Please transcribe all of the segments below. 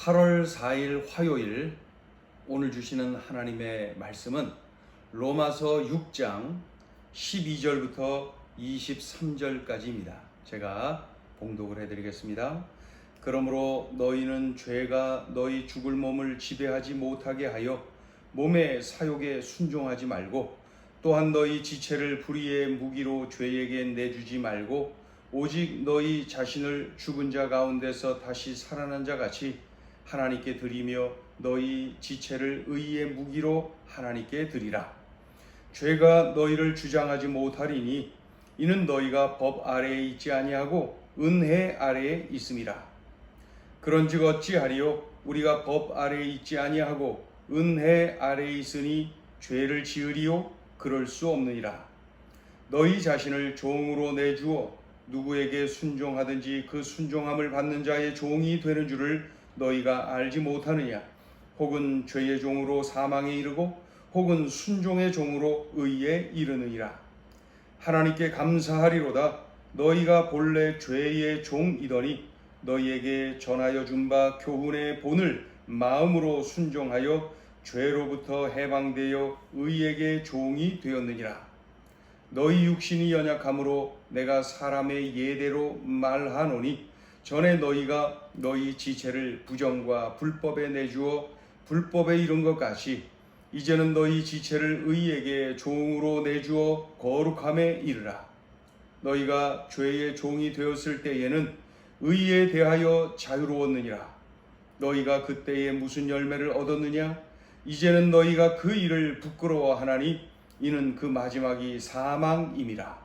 8월 4일 화요일 오늘 주시는 하나님의 말씀은 로마서 6장 12절부터 23절까지입니다. 제가 봉독을 해드리겠습니다. 그러므로 너희는 죄가 너희 죽을 몸을 지배하지 못하게 하여 몸의 사욕에 순종하지 말고 또한 너희 지체를 불의의 무기로 죄에게 내주지 말고 오직 너희 자신을 죽은 자 가운데서 다시 살아난 자 같이 하나님께 드리며 너희 지체를 의의 무기로 하나님께 드리라. 죄가 너희를 주장하지 못하리니 이는 너희가 법 아래에 있지 아니하고 은혜 아래에 있음이라. 그런즉 어찌하리요? 우리가 법 아래에 있지 아니하고 은혜 아래에 있으니 죄를 지으리요? 그럴 수 없느니라. 너희 자신을 종으로 내주어 누구에게 순종하든지 그 순종함을 받는 자의 종이 되는 줄을 너희가 알지 못하느냐? 혹은 죄의 종으로 사망에 이르고 혹은 순종의 종으로 의에 이르느니라. 하나님께 감사하리로다. 너희가 본래 죄의 종이더니 너희에게 전하여 준 바 교훈의 본을 마음으로 순종하여 죄로부터 해방되어 의에게 종이 되었느니라. 너희 육신이 연약함으로 내가 사람의 예대로 말하노니 전에 너희가 너희 지체를 부정과 불법에 내주어 불법에 이른 것 같이 이제는 너희 지체를 의에게 종으로 내주어 거룩함에 이르라. 너희가 죄의 종이 되었을 때에는 의에 대하여 자유로웠느니라. 너희가 그때에 무슨 열매를 얻었느냐? 이제는 너희가 그 일을 부끄러워하나니 이는 그 마지막이 사망임이라.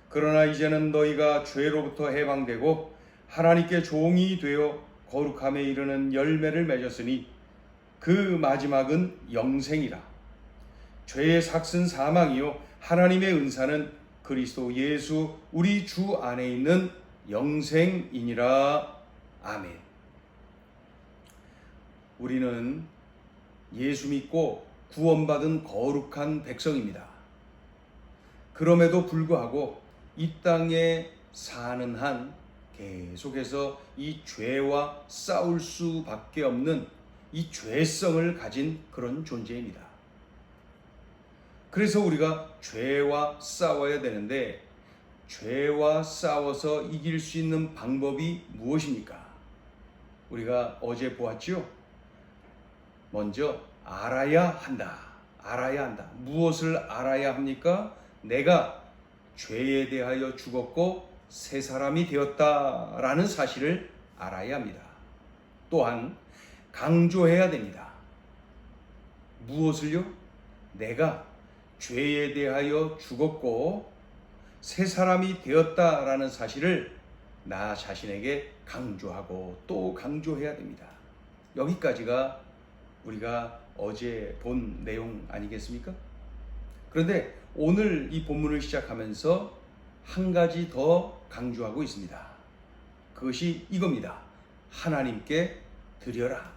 그러나 이제는 너희가 죄로부터 해방되고 하나님께 종이 되어 거룩함에 이르는 열매를 맺었으니 그 마지막은 영생이라. 죄의 삭은 사망이요 하나님의 은사는 그리스도 예수 우리 주 안에 있는 영생이니라. 아멘. 우리는 예수 믿고 구원받은 거룩한 백성입니다. 그럼에도 불구하고 이 땅에 사는 한 계속해서 이 죄와 싸울 수밖에 없는 이 죄성을 가진 그런 존재입니다. 그래서 우리가 죄와 싸워야 되는데 죄와 싸워서 이길 수 있는 방법이 무엇입니까? 우리가 어제 보았죠? 먼저 알아야 한다. 알아야 한다. 무엇을 알아야 합니까? 내가 죄에 대하여 죽었고 새 사람이 되었다라는 사실을 알아야 합니다. 또한 강조해야 됩니다. 무엇을요? 내가 죄에 대하여 죽었고 새 사람이 되었다라는 사실을 나 자신에게 강조하고 또 강조해야 됩니다. 여기까지가 우리가 어제 본 내용 아니겠습니까? 그런데 오늘 이 본문을 시작하면서 한 가지 더 강조하고 있습니다. 그것이 이겁니다. 하나님께 드려라.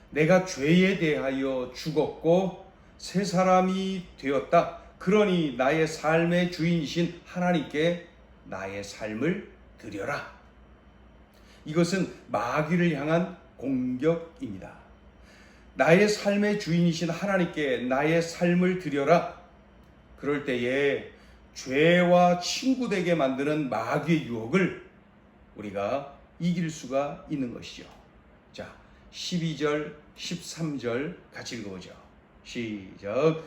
내가 죄에 대하여 죽었고 새 사람이 되었다. 그러니 나의 삶의 주인이신 하나님께 나의 삶을 드려라. 이것은 마귀를 향한 공격입니다. 나의 삶의 주인이신 하나님께 나의 삶을 드려라. 그럴 때에 죄와 친구되게 만드는 마귀의 유혹을 우리가 이길 수가 있는 것이죠. 자, 12절, 13절 같이 읽어보죠. 시작.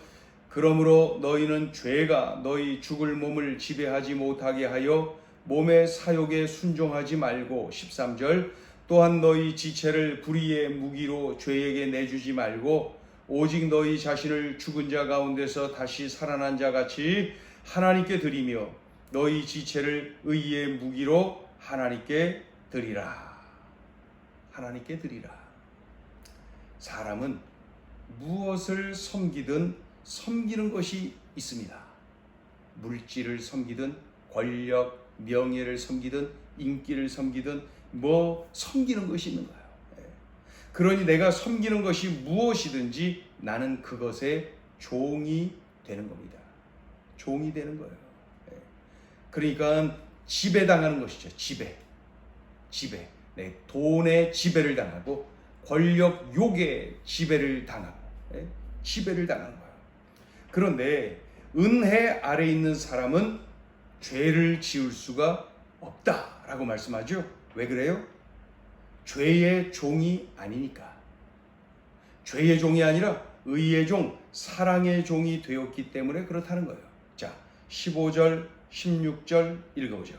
그러므로 너희는 죄가 너희 죽을 몸을 지배하지 못하게 하여 몸의 사욕에 순종하지 말고 13절 또한 너희 지체를 불의의 무기로 죄에게 내주지 말고 오직 너희 자신을 죽은 자 가운데서 다시 살아난 자 같이 하나님께 드리며 너희 지체를 의의 무기로 하나님께 드리라. 하나님께 드리라. 사람은 무엇을 섬기든 섬기는 것이 있습니다. 물질을 섬기든 권력, 명예를 섬기든 인기를 섬기든 섬기는 것이 있는 거예요. 그러니 내가 섬기는 것이 무엇이든지 나는 그것의 종이 되는 겁니다. 종이 되는 거예요. 그러니까 지배당하는 것이죠. 지배. 돈의 지배를 당하고 권력 욕의 지배를 당하고 지배를 당하는 거예요. 그런데 은혜 아래 있는 사람은 죄를 지을 수가 없다라고 말씀하죠. 왜 그래요? 죄의 종이 아니니까. 죄의 종이 아니라 의의 종, 사랑의 종이 되었기 때문에 그렇다는 거예요. 자, 15절, 16절 읽어보죠.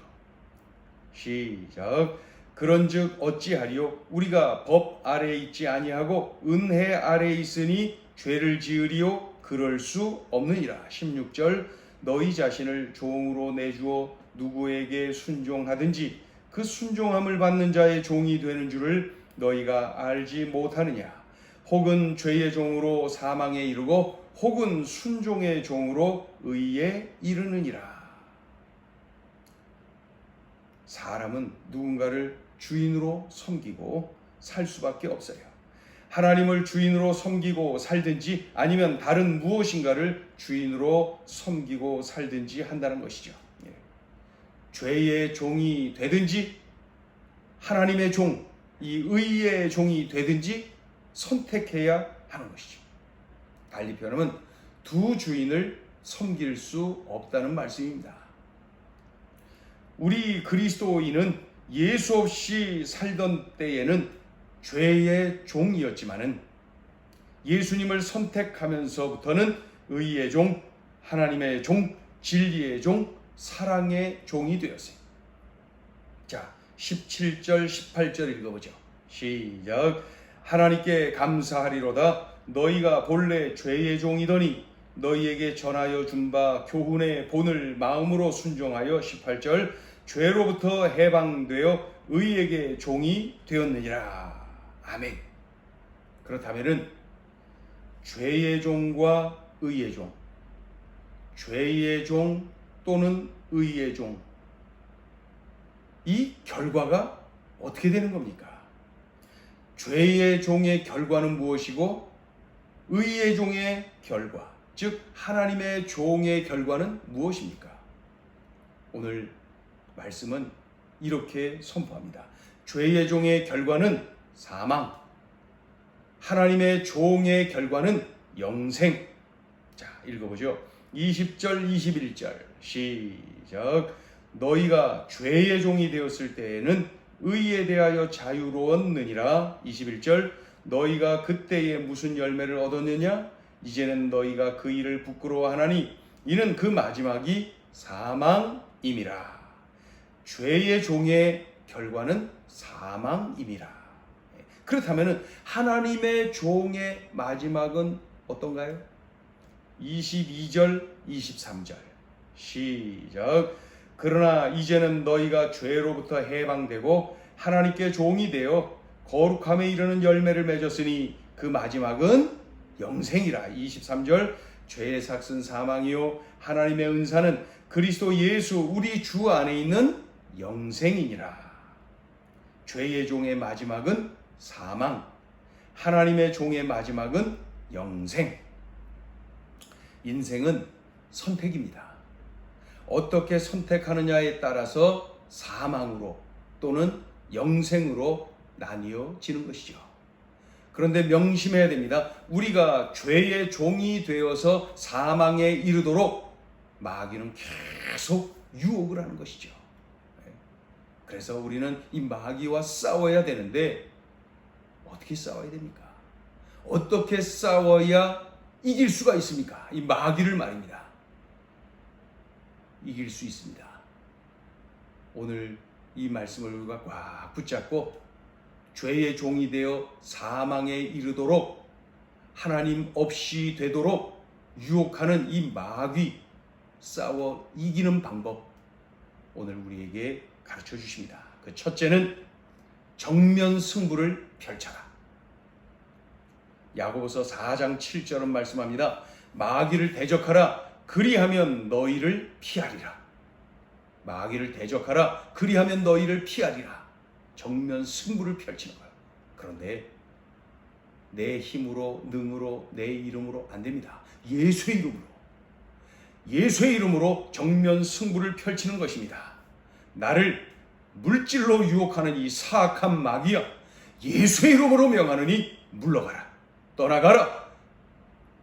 시작. 그런즉 어찌하리요? 우리가 법 아래에 있지 아니하고 은혜 아래에 있으니 죄를 지으리요? 그럴 수 없느니라. 16절. 너희 자신을 종으로 내주어 누구에게 순종하든지 그 순종함을 받는 자의 종이 되는 줄을 너희가 알지 못하느냐? 혹은 죄의 종으로 사망에 이르고 혹은 순종의 종으로 의에 이르느니라. 사람은 누군가를 주인으로 섬기고 살 수밖에 없어요. 하나님을 주인으로 섬기고 살든지 아니면 다른 무엇인가를 주인으로 섬기고 살든지 한다는 것이죠. 죄의 종이 되든지 하나님의 종, 이 의의 종이 되든지 선택해야 하는 것이죠. 달리 표현하면 두 주인을 섬길 수 없다는 말씀입니다. 우리 그리스도인은 예수 없이 살던 때에는 죄의 종이었지만은 예수님을 선택하면서부터는 의의 종, 하나님의 종, 진리의 종, 사랑의 종이 되었어요. 자, 17절, 18절 읽어보죠. 시작. 하나님께 감사하리로다. 너희가 본래 죄의 종이더니 너희에게 전하여 준 바 교훈의 본을 마음으로 순종하여 18절 죄로부터 해방되어 의에게 종이 되었느니라. 아멘. 그렇다면은 죄의 종과 의의 종, 죄의 종 또는 의의 종, 이 결과가 어떻게 되는 겁니까? 죄의 종의 결과는 무엇이고 의의 종의 결과, 즉 하나님의 종의 결과는 무엇입니까? 오늘 말씀은 이렇게 선포합니다. 죄의 종의 결과는 사망, 하나님의 종의 결과는 영생. 자, 읽어보죠. 20절, 21절 시작. 너희가 죄의 종이 되었을 때에는 의에 대하여 자유로웠느니라. 21절. 너희가 그때에 무슨 열매를 얻었느냐? 이제는 너희가 그 일을 부끄러워하나니 이는 그 마지막이 사망임이라. 죄의 종의 결과는 사망임이라. 그렇다면 하나님의 종의 마지막은 어떤가요? 22절, 23절 시작. 그러나 이제는 너희가 죄로부터 해방되고 하나님께 종이 되어 거룩함에 이르는 열매를 맺었으니 그 마지막은 영생이라. 23절. 죄의 삭은 사망이요 하나님의 은사는 그리스도 예수 우리 주 안에 있는 영생이니라. 죄의 종의 마지막은 사망, 하나님의 종의 마지막은 영생. 인생은 선택입니다. 어떻게 선택하느냐에 따라서 사망으로 또는 영생으로 나뉘어지는 것이죠. 그런데 명심해야 됩니다. 우리가 죄의 종이 되어서 사망에 이르도록 마귀는 계속 유혹을 하는 것이죠. 그래서 우리는 이 마귀와 싸워야 되는데 어떻게 싸워야 됩니까? 어떻게 싸워야 이길 수가 있습니까? 이 마귀를 말입니다. 이길 수 있습니다. 오늘 이 말씀을 우리가 꽉 붙잡고 죄의 종이 되어 사망에 이르도록 하나님 없이 되도록 유혹하는 이 마귀 싸워 이기는 방법 오늘 우리에게 가르쳐 주십니다. 그 첫째는 정면 승부를 펼쳐라. 야고보서 4장 7절은 말씀합니다. 마귀를 대적하라. 그리하면 너희를 피하리라. 마귀를 대적하라. 그리하면 너희를 피하리라. 정면 승부를 펼치는 거예요. 그런데 내 힘으로, 능으로, 내 이름으로 안 됩니다. 예수의 이름으로. 예수의 이름으로 정면 승부를 펼치는 것입니다. 나를 물질로 유혹하는 이 사악한 마귀야, 예수의 이름으로 명하느니 물러가라, 떠나가라.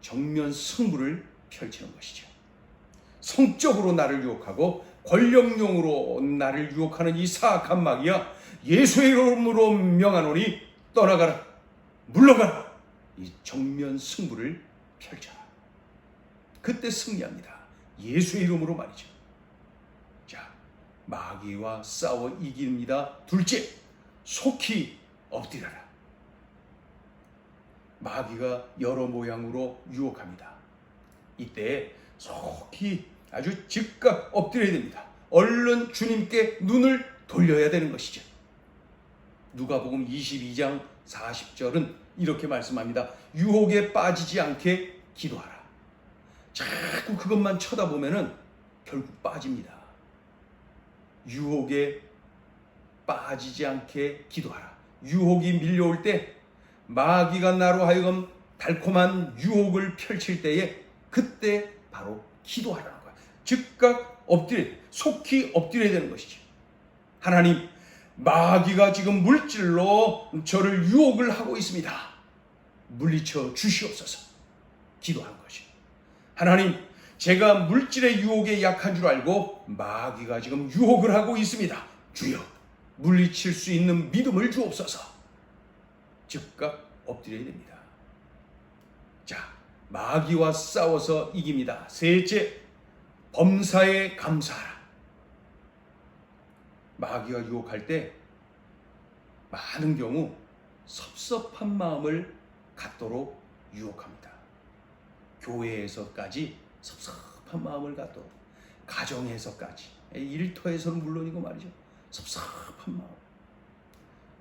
정면 승부를 펼치는 것이죠. 성적으로 나를 유혹하고 권력용으로 나를 유혹하는 이 사악한 마귀야, 예수의 이름으로 명하노니 떠나가라, 물러가라. 이 정면 승부를 펼쳐라. 그때 승리합니다. 예수의 이름으로 말이죠. 자, 마귀와 싸워 이깁니다. 둘째, 속히 엎드려라. 마귀가 여러 모양으로 유혹합니다. 이때 속히 아주 즉각 엎드려야 됩니다. 얼른 주님께 눈을 돌려야 되는 것이죠. 누가복음 22장 40절은 이렇게 말씀합니다. 유혹에 빠지지 않게 기도하라. 자꾸 그것만 쳐다보면은 결국 빠집니다. 유혹에 빠지지 않게 기도하라. 유혹이 밀려올 때, 마귀가 나로 하여금 달콤한 유혹을 펼칠 때에 그때 바로 기도하라는 거야. 즉각 속히 엎드려야 되는 것이지. 하나님, 마귀가 지금 물질로 저를 유혹을 하고 있습니다. 물리쳐 주시옵소서. 기도한 것이. 하나님, 제가 물질의 유혹에 약한 줄 알고 마귀가 지금 유혹을 하고 있습니다. 주여, 물리칠 수 있는 믿음을 주옵소서. 즉각 엎드려야 됩니다. 자, 마귀와 싸워서 이깁니다. 셋째, 범사에 감사하라. 마귀가 유혹할 때 많은 경우 섭섭한 마음을 갖도록 유혹합니다. 교회에서까지 섭섭한 마음을 갖도록, 가정에서까지, 일터에서는 물론이고 말이죠. 섭섭한 마음.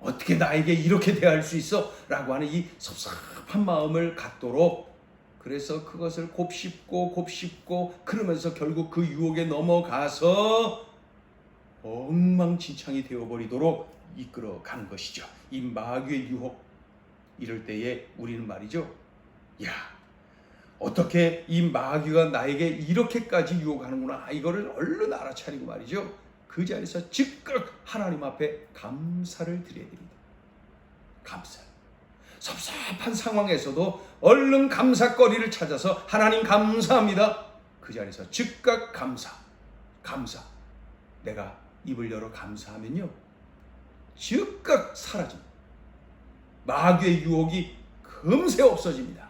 어떻게 나에게 이렇게 대할 수 있어? 라고 하는 이 섭섭한 마음을 갖도록, 그래서 그것을 곱씹고 그러면서 결국 그 유혹에 넘어가서 엉망진창이 되어버리도록 이끌어가는 것이죠. 이 마귀의 유혹. 이럴 때에 우리는 말이죠, 야, 어떻게 이 마귀가 나에게 이렇게까지 유혹하는구나, 이거를 얼른 알아차리고 말이죠, 그 자리에서 즉각 하나님 앞에 감사를 드려야 됩니다. 감사. 섭섭한 상황에서도 얼른 감사거리를 찾아서 하나님 감사합니다. 그 자리에서 즉각 감사. 내가 입을 열어 감사하면요, 즉각 사라집니다. 마귀의 유혹이 금세 없어집니다.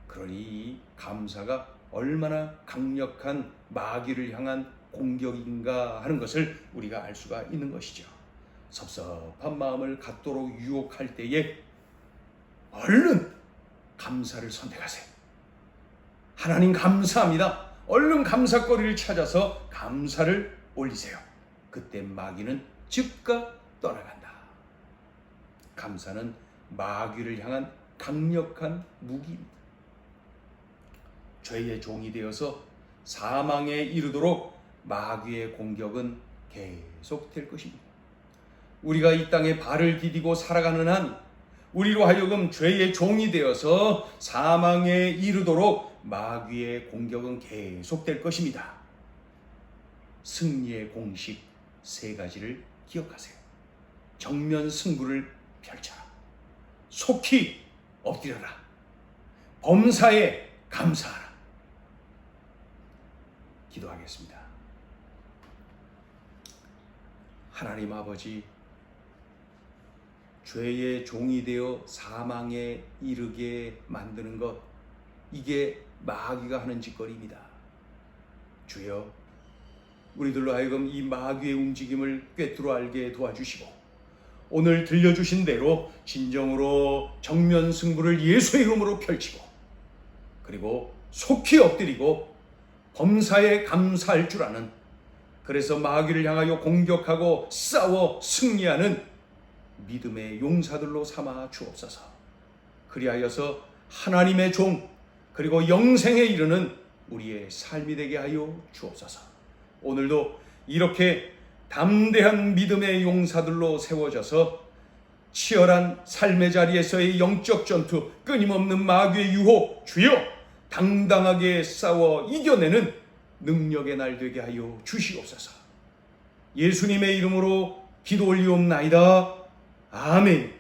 그러니 이 감사가 얼마나 강력한 마귀를 향한 공격인가 하는 것을 우리가 알 수가 있는 것이죠. 섭섭한 마음을 갖도록 유혹할 때에 얼른 감사를 선택하세요. 하나님 감사합니다. 얼른 감사거리를 찾아서 감사를 올리세요. 그때 마귀는 즉각 떠나간다. 감사는 마귀를 향한 강력한 무기입니다. 죄의 종이 되어서 사망에 이르도록 마귀의 공격은 계속될 것입니다. 우리가 이 땅에 발을 디디고 살아가는 한 우리로 하여금 죄의 종이 되어서 사망에 이르도록 마귀의 공격은 계속될 것입니다. 승리의 공식 3가지를 기억하세요. 정면 승부를 펼쳐라. 속히 엎드려라. 범사에 감사하라. 기도하겠습니다. 하나님 아버지, 죄의 종이 되어 사망에 이르게 만드는 것, 이게 마귀가 하는 짓거리입니다. 주여, 우리들로 하여금 이 마귀의 움직임을 꿰뚫어 알게 도와주시고, 오늘 들려주신 대로 진정으로 정면 승부를 예수의 이름으로 펼치고, 그리고 속히 엎드리고 범사에 감사할 줄 아는, 그래서 마귀를 향하여 공격하고 싸워 승리하는 믿음의 용사들로 삼아 주옵소서. 그리하여서 하나님의 종, 그리고 영생에 이르는 우리의 삶이 되게 하여 주옵소서. 오늘도 이렇게 담대한 믿음의 용사들로 세워져서 치열한 삶의 자리에서의 영적 전투, 끊임없는 마귀의 유혹, 주여 당당하게 싸워 이겨내는 능력의 날 되게 하여 주시옵소서. 예수님의 이름으로 기도 올리옵나이다. 아멘.